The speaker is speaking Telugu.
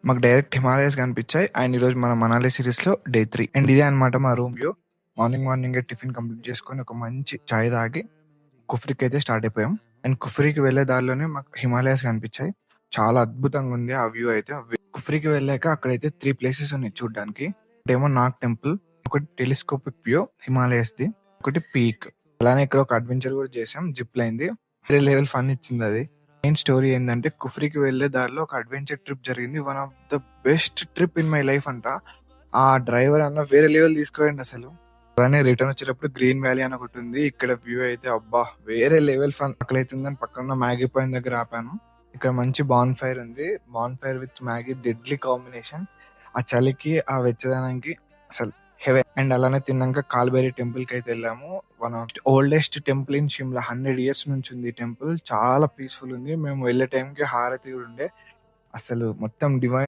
మాకు డైరెక్ట్ హిమాలయస్ కనిపించాయి. అండ్ ఈరోజు మన మనాలి సిరీస్లో డే 3 అండ్ ఇదే అనమాట మా room view. Morning tiffin complete చేసుకొని ఒక మంచి చాయ్ తాగి కుఫ్రీకి అయితే స్టార్ట్ అయిపోయాం. అండ్ కుఫ్రీకి వెళ్లే దారిలోనే మాకు హిమాలయస్ కనిపించాయి. చాలా అద్భుతంగా ఉంది ఆ వ్యూ అయితే. కుఫ్రీకి వెళ్ళాక అక్కడైతే 3 ప్లేసెస్ ఉన్నాయి చూడడానికి. ఒకటేమో నాగ్ టెంపుల్, ఒకటి టెలిస్కోపిక్ వ్యూ హిమాలయస్ ది, ఒకటి పీక్. అలానే ఇక్కడ ఒక అడ్వెంచర్ కూడా చేసాం, జిప్ లైన్ ది. వేరే లెవెల్ ఫన్ ఇచ్చింది అది. మెయిన్ స్టోరీ ఏంటంటే కుఫ్రీకి వెళ్లే దారిలో ఒక అడ్వెంచర్ ట్రిప్ జరిగింది. One of the best trip in my life అంట. ఆ డ్రైవర్ అన్న వేరే లెవెల్ తీసుకుపోయింది అసలు. అలానే రిటర్న్ వచ్చేటప్పుడు గ్రీన్ వ్యాలీ అని ఒకటి ఉంది. ఇక్కడ వ్యూ అయితే అబ్బా వేరే లెవెల్ ఫన్. ఆకలైతుందని పక్కన మ్యాగీ పాయింట్ దగ్గర ఆపాను. ఇక్కడ మంచి బాన్ ఫైర్ ఉంది. Bonfire with Maggi deadly combination. ఆ చలికి ఆ వెచ్చదనానికి అసలు హెవెన్. అండ్ అలానే తిన్నాక కాల్బేరీ టెంపుల్ కి అయితే వెళ్ళాము. One of oldest temple in Shimla. 100 years నుంచి ఉంది ఈ టెంపుల్. చాలా పీస్ఫుల్ ఉంది. మేము వెళ్ళే టైంకి హారతి కూడా ఉండే. అసలు మొత్తం డివైన్